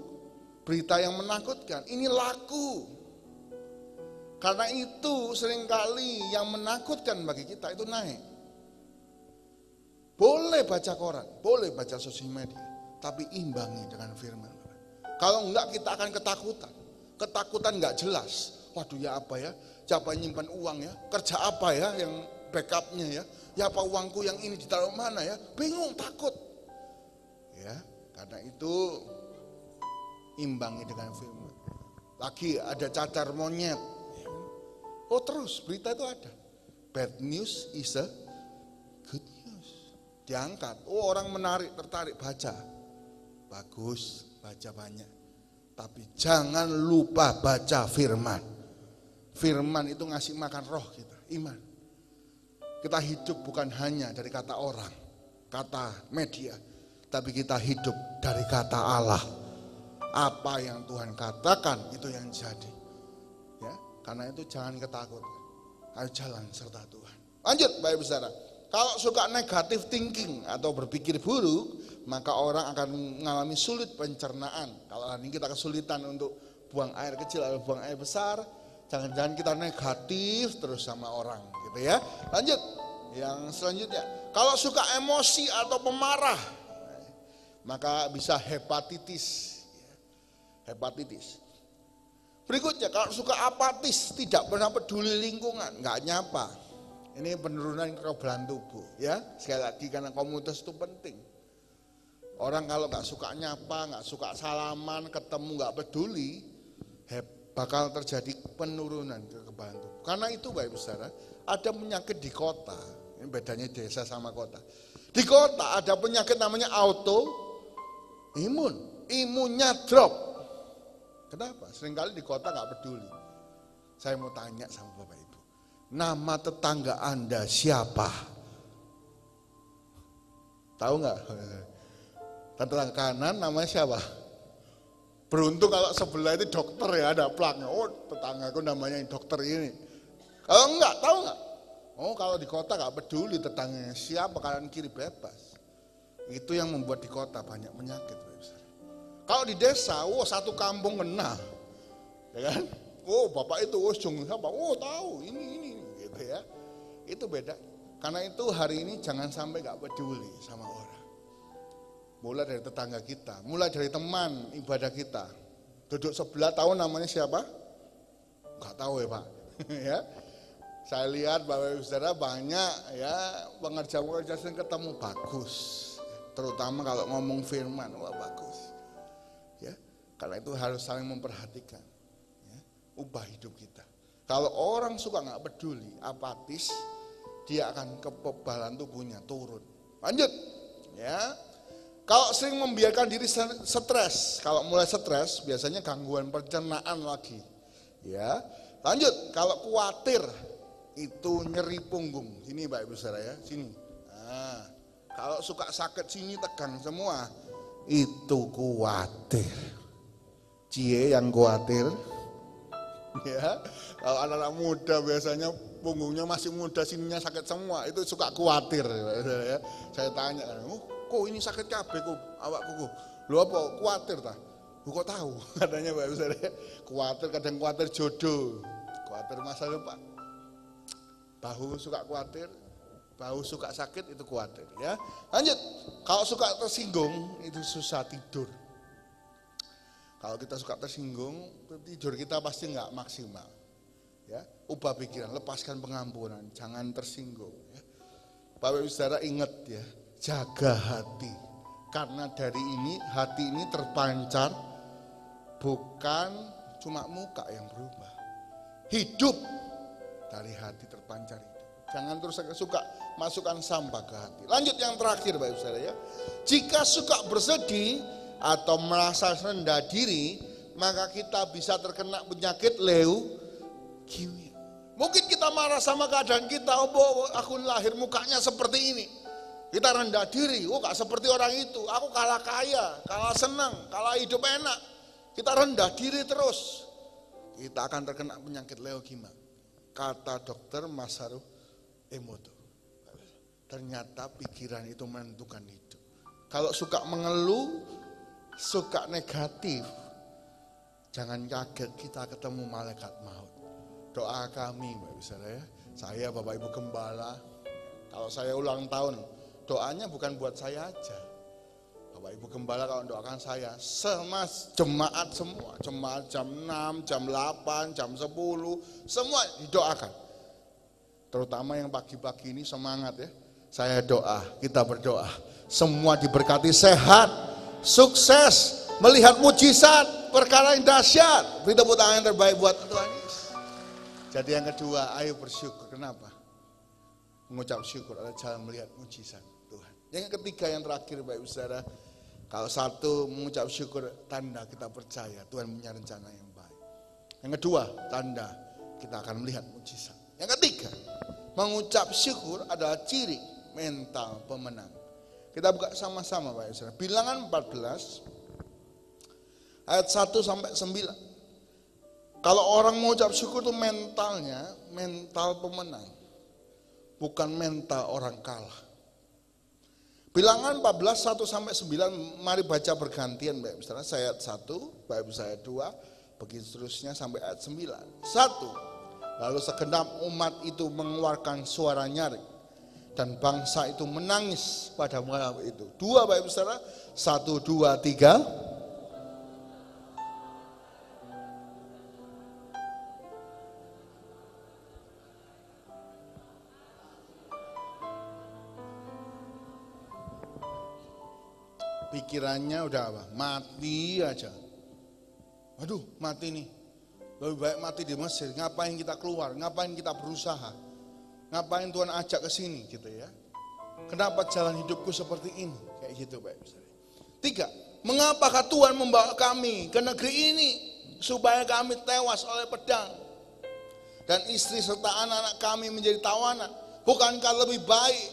berita yang menakutkan, ini laku. Karena itu seringkali yang menakutkan bagi kita itu naik. Boleh baca koran, boleh baca sosial media, tapi imbangi dengan firman. Kalau enggak kita akan ketakutan. Ketakutan enggak jelas. Waduh ya apa ya, siapa yang nyimpan uang ya, kerja apa ya yang backupnya ya, ya apa uangku yang ini ditaruh mana ya, bingung, takut. Ya, karena itu imbangi dengan firman. Lagi ada cacar monyet. Oh terus berita itu ada. Bad news is a good news. Diangkat. Oh orang tertarik baca. Bagus, baca banyak. Tapi jangan lupa baca firman. Firman itu ngasih makan roh kita, iman. Kita hidup bukan hanya dari kata orang, kata media, tapi kita hidup dari kata Allah. Apa yang Tuhan katakan itu yang jadi. Ya, karena itu jangan ketakutan. Ayo jalan serta Tuhan. Lanjut Bapak Ibu Saudara. Kalau suka negatif thinking atau berpikir buruk, maka orang akan mengalami sulit pencernaan. Kalau hari ini kita kesulitan untuk buang air kecil atau buang air besar, jangan-jangan kita negatif terus sama orang gitu ya. Lanjut, yang selanjutnya. Kalau suka emosi atau pemarah, maka bisa hepatitis. Hepatitis. Berikutnya, kalau suka apatis, tidak pernah peduli lingkungan, nggak nyapa. Ini penurunan kekebalan tubuh ya. Sekali lagi karena komunitas itu penting. Orang kalau nggak suka nyapa, nggak suka salaman, ketemu nggak peduli, bakal terjadi penurunan kekebalan tubuh. Karena itu Bapak Ibu Saudara, ada penyakit di kota. Ini bedanya desa sama kota. Di kota ada penyakit namanya autoimun. Imunnya drop. Kenapa? Seringkali di kota nggak peduli. Saya mau tanya sama Bapak Ibu. Nama tetangga Anda siapa? Tahu nggak? Tetangga kanan namanya siapa? Beruntung kalau sebelah itu dokter ya, ada plaknya. Oh tetanggaku namanya dokter ini. Kalau enggak, tahu nggak? Oh kalau di kota nggak peduli tetangganya siapa, kanan kiri bebas. Itu yang membuat di kota banyak penyakit. Kalau di desa, satu kampung kena, ya kan? Bapak itu, siapa? Tahu ini, gitu ya. Itu beda. Karena itu hari ini jangan sampai gak peduli sama orang. Mulai dari tetangga kita, mulai dari teman ibadah kita. Duduk sebelah, tahu namanya siapa? Gak tahu ya Pak. Ya. Saya lihat Bapak Ibu Saudara banyak ya pengerja-pengerja yang ketemu bagus. Terutama kalau ngomong firman, bagus. Ya, karena itu harus saling memperhatikan, ya, ubah hidup kita. Kalau orang suka nggak peduli, apatis, dia akan kekebalan tubuhnya turun. Lanjut, ya. Kalau sering membiarkan diri stres, kalau mulai stres biasanya gangguan pencernaan lagi, ya. Lanjut, kalau khawatir itu nyeri punggung, sini Pak Ibu Saudara ya, sini. Nah, kalau suka sakit sini tegang semua. Itu khawatir. Cie yang khawatir. Ya, kalau anak-anak muda biasanya punggungnya masih muda, sininya sakit semua, itu suka khawatir. Ya. Saya tanya, kok ini sakit kabeh kok awakku? Lu apa khawatir ta? Lu kok tahu? Katanya Pak Ustaz, khawatir, kadang khawatir jodoh, khawatir masa depan. Bahu suka khawatir. Bau suka sakit itu khawatir ya. Lanjut, kalau suka tersinggung itu susah tidur. Kalau kita suka tersinggung, tidur kita pasti nggak maksimal. Ya, ubah pikiran, lepaskan pengampunan, jangan tersinggung. Ya. Bapak Ibu Saudara ingat ya, jaga hati. Karena dari ini hati ini terpancar, bukan cuma muka yang berubah. Hidup dari hati terpancar itu. Jangan terus suka masukkan sampah ke hati. Lanjut yang terakhir Bapak Ibu Saudara ya. Jika suka bersedih atau merasa rendah diri, maka kita bisa terkena penyakit leukemia. Mungkin kita marah sama keadaan kita, aku lahir mukanya seperti ini. Kita rendah diri, gak seperti orang itu. Aku kalah kaya, kalah senang, kalah hidup enak. Kita rendah diri terus. Kita akan terkena penyakit leukemia. Kata dokter Masaru Emoto. Ternyata pikiran itu menentukan hidup. Kalau suka mengeluh, suka negatif, jangan kaget kita ketemu malaikat maut. Doa kami Bapak Ibu Saudara ya. Saya Bapak Ibu Gembala, kalau saya ulang tahun, doanya bukan buat saya aja. Bapak Ibu Gembala kalau doakan saya, jemaat semua, jemaat jam 6, jam 8, jam 10, semua didoakan. Terutama yang pagi-pagi ini semangat ya. Saya doa, kita berdoa. Semua diberkati sehat, sukses, melihat mujizat, perkara yang dahsyat. Beri tepuk tangan yang terbaik buat Tuhan Yesus. Jadi yang kedua, ayo bersyukur. Kenapa? Mengucap syukur adalah cara melihat mujizat Tuhan. Yang ketiga, yang terakhir Bapak Ibu Saudara, kalau satu mengucap syukur, tanda kita percaya Tuhan punya rencana yang baik. Yang kedua, tanda kita akan melihat mujizat. Yang ketiga, mengucap syukur adalah ciri mental pemenang. Kita buka sama-sama Pak Saudara. Bilangan 14 ayat 1 sampai 9. Kalau orang mengucap syukur itu mentalnya mental pemenang, bukan mental orang kalah. Bilangan 14 1 sampai 9, mari baca bergantian Bapak Ibu Saudara. Saya ayat 1, Bapak Ibu saya 2, begitu seterusnya sampai ayat 9. 1. Lalu segenap umat itu mengeluarkan suara nyaring dan bangsa itu menangis pada malam itu. 2 Bapak Ibu Saudara, 1, 2, 3. Pikirannya udah apa? Mati aja. Waduh, mati nih. Lebih baik mati di Mesir. Ngapain kita keluar? Ngapain kita berusaha? Ngapain Tuhan ajak ke sini gitu ya? Kenapa jalan hidupku seperti ini? Kayak gitu Pak. 3. Mengapakah Tuhan membawa kami ke negeri ini supaya kami tewas oleh pedang dan istri serta anak-anak kami menjadi tawanan? Bukankah lebih baik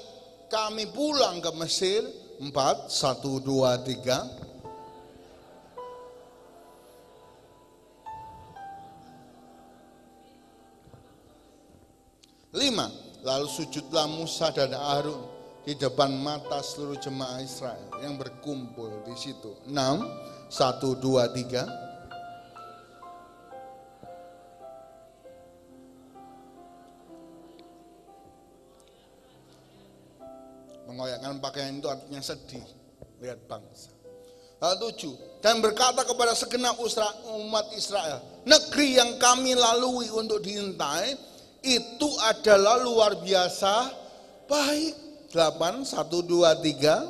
kami pulang ke Mesir? 4, 1, 2, 3. 5. Lalu sujudlah Musa dan Harun di depan mata seluruh jemaah Israel yang berkumpul di situ. 6, 1, 2, 3. Mengoyakkan pakaian itu artinya sedih lihat bangsa. Lalu 7, dan berkata kepada segenap umat Israel, negeri yang kami lalui untuk diintai itu adalah luar biasa baik. 8, 1, 2, 3.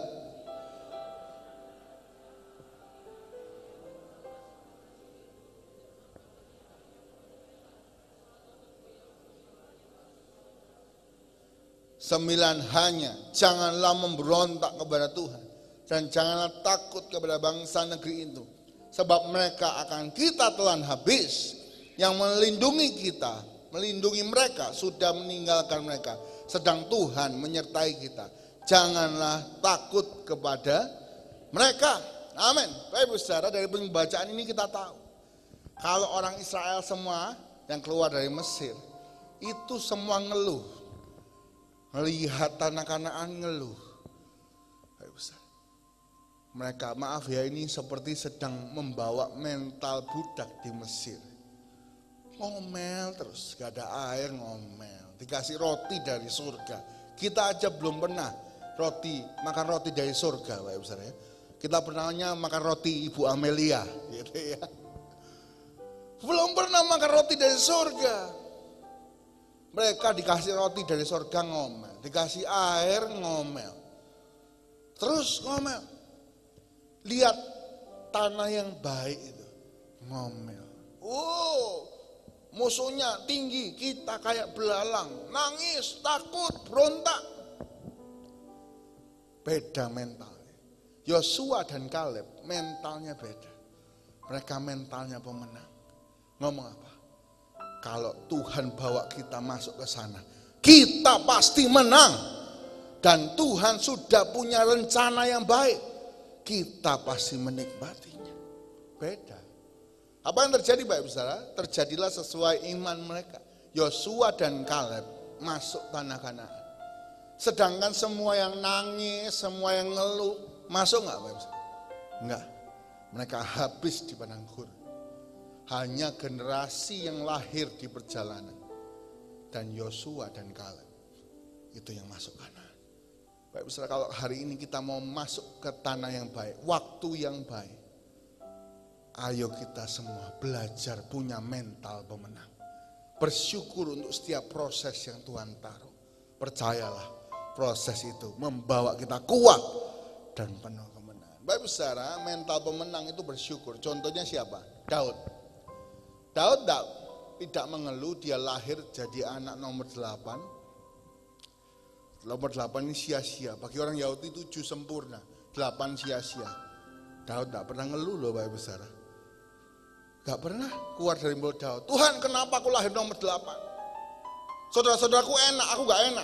Sembilan, hanya janganlah memberontak kepada Tuhan dan janganlah takut kepada bangsa negeri itu, sebab mereka akan kita telan habis. Yang melindungi kita, melindungi mereka sudah meninggalkan mereka, sedang Tuhan menyertai kita. Janganlah takut kepada mereka. Amin. Baik saudara, dari pembacaan ini kita tahu kalau orang Israel semua yang keluar dari Mesir itu semua ngeluh, melihat tanah Kanaan ngeluh. Baik saudara, mereka maaf ya, ini seperti sedang membawa mental budak di Mesir. Ngomel terus, gak ada air ngomel, dikasih roti dari surga. Kita aja belum pernah makan roti dari surga, Bapak Ibu Saudara ya. Kita pernahnya makan roti Ibu Amelia, gitu ya. Belum pernah makan roti dari surga. Mereka dikasih roti dari surga ngomel, dikasih air ngomel, terus ngomel. Lihat tanah yang baik itu, ngomel. Musuhnya tinggi, kita kayak belalang, nangis, takut, berontak. Beda mentalnya. Yosua dan Kaleb mentalnya beda. Mereka mentalnya pemenang. Ngomong apa? Kalau Tuhan bawa kita masuk ke sana, kita pasti menang. Dan Tuhan sudah punya rencana yang baik. Kita pasti menikmatinya. Beda. Apa yang terjadi Bapak Ibu Saudara? Terjadilah sesuai iman mereka. Yosua dan Kaleb masuk tanah Kanaan. Sedangkan semua yang nangis, semua yang ngeluh, masuk enggak Bapak Ibu Saudara? Enggak. Mereka habis di padang gurun. Hanya generasi yang lahir di perjalanan. Dan Yosua dan Kaleb itu yang masuk Kanaan. Bapak Ibu Saudara, kalau hari ini kita mau masuk ke tanah yang baik, waktu yang baik, ayo kita semua belajar punya mental pemenang. Bersyukur untuk setiap proses yang Tuhan taruh. Percayalah, proses itu membawa kita kuat dan penuh kemenangan. Bapak saudara, mental pemenang itu bersyukur. Contohnya siapa? Daud. Daud tidak mengeluh, dia lahir jadi anak nomor 8. Nomor 8 ini sia-sia. Bagi orang Yahudi 7 sempurna, 8 sia-sia. Daud tidak pernah ngeluh loh Bapak saudara. Gak pernah keluar dari mulut Daud, Tuhan kenapa aku lahir nomor 8? Saudara-saudaraku enak, aku gak enak.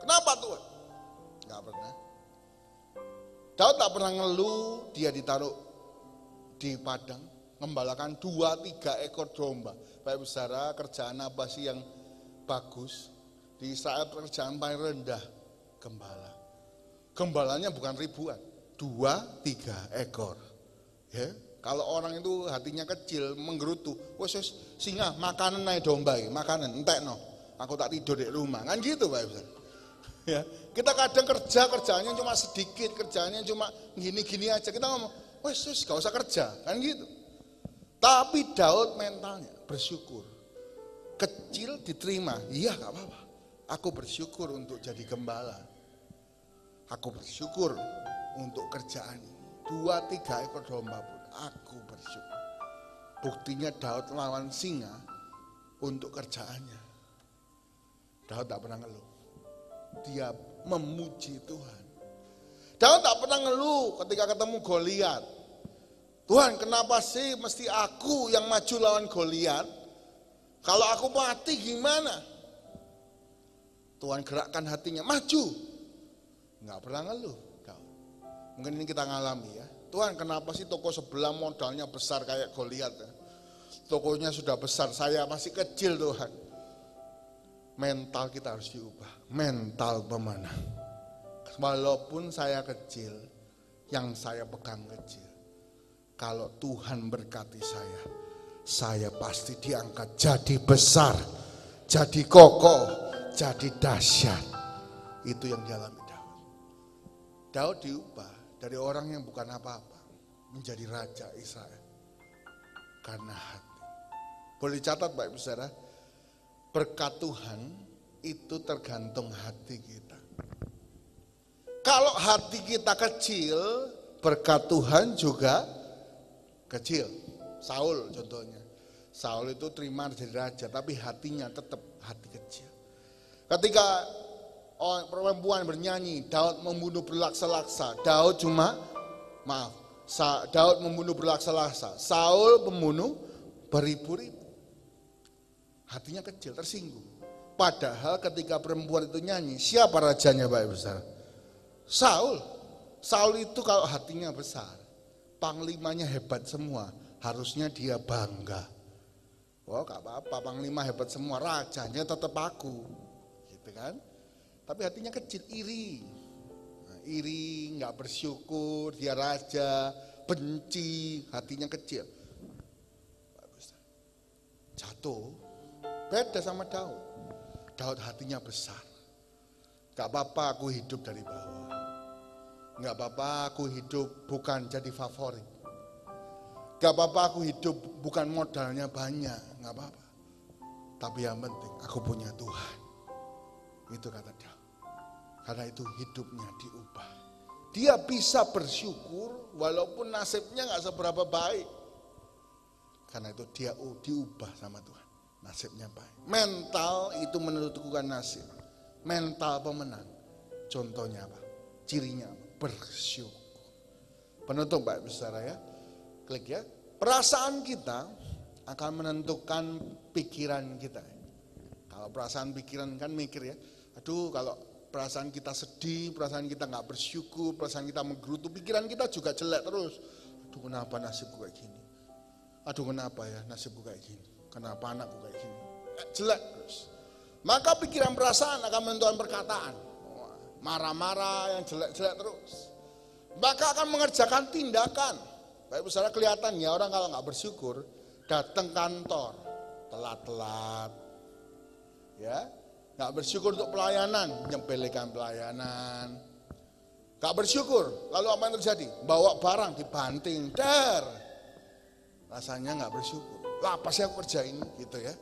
Kenapa Tuhan? Gak pernah. Daud tak pernah ngeluh, dia ditaruh di padang, ngembalakan 2-3 ekor domba. Bapak saudara, kerjaan apa sih yang bagus? Di Israel kerjaan paling rendah, gembala. Gembalanya bukan ribuan, 2-3 ekor. Ya. Kalau orang itu hatinya kecil, menggerutu, wes singa makanan naik domba, makanan entekno, aku tak tidur di rumah, kan gitu Pak Ibu. Ya, kita kadang kerjanya cuma sedikit, kerjanya cuma gini-gini aja, kita ngomong, wes gak usah kerja, kan gitu. Tapi Daud mentalnya bersyukur, kecil diterima, iya gak apa-apa, aku bersyukur untuk jadi gembala, aku bersyukur untuk kerjaan ini, 2-3 ekor domba pun. Aku bersyukur. Buktinya Daud lawan singa untuk kerjaannya. Daud tak pernah ngeluh. Dia memuji Tuhan. Daud tak pernah ngeluh ketika ketemu Goliat. Tuhan kenapa sih mesti aku yang maju lawan Goliat? Kalau aku mati gimana? Tuhan gerakkan hatinya, maju. Nggak pernah ngeluh. Daud. Mungkin ini kita ngalami ya. Tuhan kenapa sih toko sebelah modalnya besar kayak Goliat ya? Tokonya sudah besar, saya masih kecil Tuhan. Mental kita harus diubah, mental pemenang. walaupun saya kecil, yang saya pegang kecil. Kalau Tuhan berkati saya pasti diangkat jadi besar, jadi kokoh, jadi dahsyat. Itu yang dialami Daud. Daud diubah dari orang yang bukan apa-apa menjadi raja Israel karena hati. Boleh catat Bapak Ibu Saudara, berkat Tuhan itu tergantung hati kita. Kalau hati kita kecil, berkat Tuhan juga kecil. Saul contohnya. Saul itu terima jadi raja, tapi hatinya tetap hati kecil. Ketika perempuan bernyanyi, Daud membunuh berlaksa-laksa. Daud membunuh berlaksa-laksa. Saul membunuh beribu-ribu. Hatinya kecil, tersinggung. Padahal ketika perempuan itu nyanyi, siapa rajanya Bapak Ibu Saudara? Saul. Saul itu kalau hatinya besar, panglimanya hebat semua, harusnya dia bangga. Wah, gak apa-apa, panglima hebat semua, rajanya tetap aku. Gitu kan? Tapi hatinya kecil, iri. Iri, gak bersyukur, dia raja, benci, hatinya kecil. Jatuh, beda sama Daud. Daud hatinya besar. Gak apa-apa aku hidup dari bawah. Gak apa-apa aku hidup bukan jadi favorit. Gak apa-apa aku hidup bukan modalnya banyak. Gak apa-apa. Tapi yang penting aku punya Tuhan. Itu kata Daud. Karena itu hidupnya diubah. Dia bisa bersyukur walaupun nasibnya gak seberapa baik. Karena itu dia diubah sama Tuhan. Nasibnya baik. Mental itu menentukan nasib. Mental pemenang. Contohnya apa? Cirinya apa? Bersyukur. Penutup Bapak Ibu Saudara ya. Klik ya. Perasaan kita akan menentukan pikiran kita. Kalau perasaan pikiran kan mikir ya. Aduh kalau perasaan kita sedih, perasaan kita gak bersyukur, perasaan kita menggerutu, pikiran kita juga jelek terus. Aduh kenapa nasibku kayak gini? Aduh kenapa ya nasibku kayak gini? Kenapa anakku kayak gini? Jelek terus. Maka pikiran perasaan akan menentukan perkataan. Marah-marah yang jelek-jelek terus. Maka akan mengerjakan tindakan. Baik Saudara kelihatan ya orang kalau gak bersyukur, datang kantor, telat-telat. Ya, gak bersyukur untuk pelayanan, nyepelekan pelayanan. Gak bersyukur, lalu apa yang terjadi? Bawa barang dibanting, rasanya gak bersyukur. Lah apa sih aku kerjain gitu ya.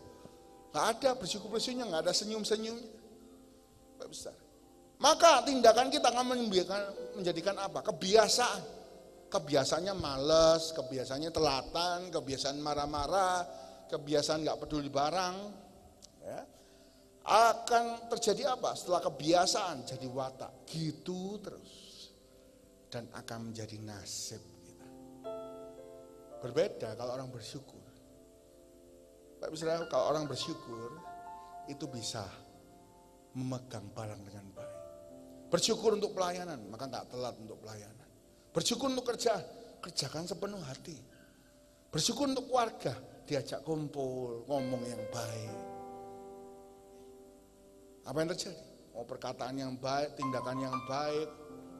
Gak ada bersyukur-bersyukurnya, gak ada senyum-senyumnya. Besar. Maka tindakan kita akan menjadikan apa? Kebiasaan. Kebiasaannya malas, kebiasaannya telatan, kebiasaan marah-marah, kebiasaan gak peduli barang. Ya. Akan terjadi apa? Setelah kebiasaan jadi watak. Gitu terus. Dan akan menjadi nasib kita. Berbeda kalau orang bersyukur. Pak Saudara, kalau orang bersyukur itu bisa memegang barang dengan baik. Bersyukur untuk pelayanan, maka gak telat untuk pelayanan. Bersyukur untuk kerjakan sepenuh hati. Bersyukur untuk keluarga, diajak kumpul, ngomong yang baik. Apa yang terjadi? Perkataan yang baik, tindakan yang baik,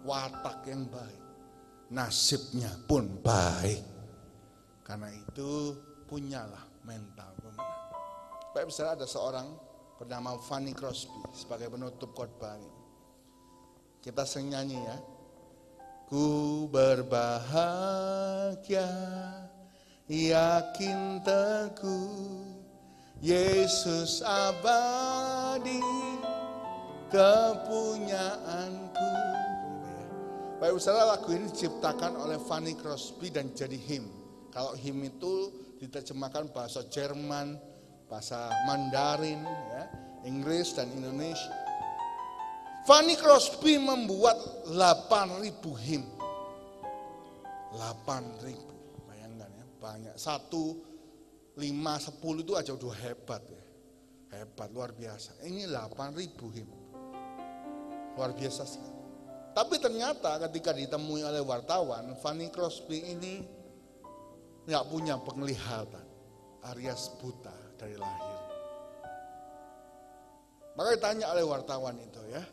watak yang baik. Nasibnya pun baik. Karena itu punyalah mental pemenang. Baik Saudara, ada seorang bernama Fanny Crosby sebagai penutup khotbah ini. Kita sering nyanyi ya. Ku berbahagia, yakin teguh, Yesus abadi, kepunyaanku. Baik Saudara, lagu ini diciptakan oleh Fanny Crosby dan jadi hymn. Kalau hymn itu diterjemahkan bahasa Jerman, bahasa Mandarin, ya, Inggris dan Indonesia. Fanny Crosby membuat 8.000 hymn. 8.000, bayangkan ya, banyak. 1, 5, 10 itu aja udah hebat ya. Hebat, luar biasa. Ini 8.000 hymn. Luar biasa sekali. Tapi ternyata ketika ditemui oleh wartawan, Fanny Crosby ini gak punya penglihatan, alias buta dari lahir. Maka ditanya oleh wartawan itu ya,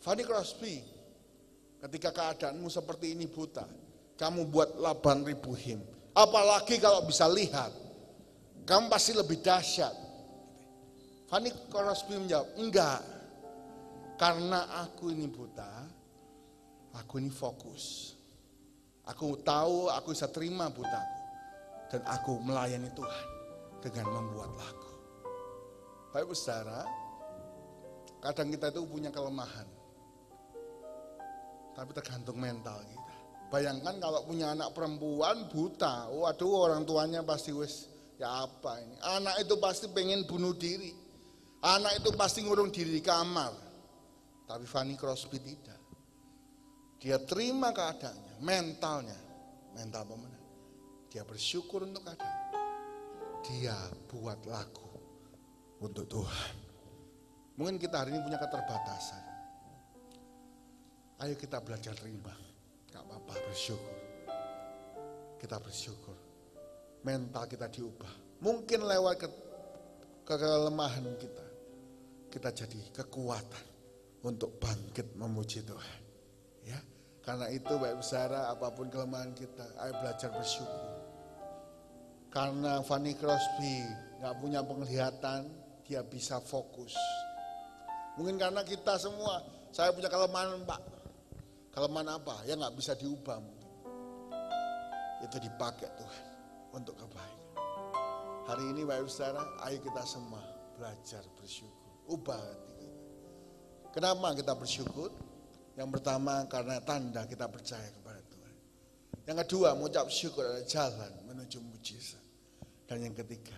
Fanny Crosby, Ketika keadaanmu seperti ini buta, kamu buat 8.000 him. Apalagi kalau bisa lihat, kamu pasti lebih dahsyat. Fanny Crosby menjawab, enggak. Karena aku ini buta, aku ini fokus. Aku tahu aku bisa terima butaku. Dan aku melayani Tuhan dengan membuat lagu. Baik saudara, kadang kita itu punya kelemahan. Tapi tergantung mental kita. Bayangkan kalau punya anak perempuan buta, waduh orang tuanya pasti ya apa ini. Anak itu pasti pengen bunuh diri. Anak itu pasti ngurung diri di kamar. Tapi Fanny Crosby tidak. Dia terima keadaannya, mental pemenang. Dia bersyukur untuk keadaan. Dia buat lagu untuk Tuhan. Mungkin kita hari ini punya keterbatasan. Ayo kita belajar terima. Gak apa-apa, bersyukur. Kita bersyukur. Mental kita diubah. Mungkin lewat kelemahan kita. Kita jadi kekuatan untuk bangkit memuji Tuhan. Ya, karena itu Bapak Saudara, apapun kelemahan kita, ayo belajar bersyukur. Karena Fanny Crosby gak punya penglihatan, dia bisa fokus. Mungkin karena kita semua, saya punya kelemahan Pak. Kelemahan apa? Ya gak bisa diubah mungkin. Itu dipakai Tuhan untuk kebaikan. Hari ini Bapak Saudara, ayo kita semua belajar bersyukur. Ubah hati kita. Kenapa kita bersyukur? Yang pertama karena tanda kita percaya kepada Tuhan. Yang kedua mengucap syukur adalah jalan menuju mujizat. Dan yang ketiga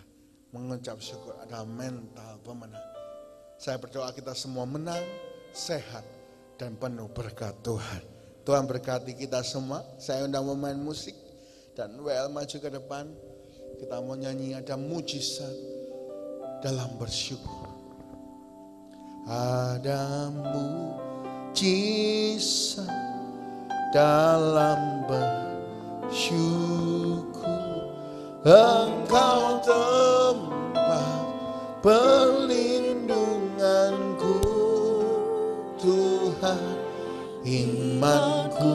mengucap syukur adalah mental pemenang. Saya berdoa kita semua menang, sehat, dan penuh berkat Tuhan. Tuhan berkati kita semua. Saya undang pemain musik dan WL maju ke depan. Kita mau nyanyi ada mujizat dalam bersyukur. Ada mujizat dalam bersyukur. Engkau tempat perlindunganku, Tuhan. Imanku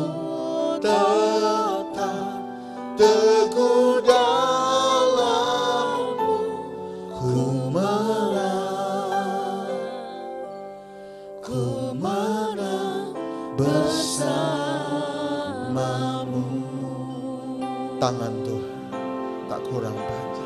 tetap teguh dalam-Mu, ku menang bersamamu. Tangan Tuhan tak kurang banyak.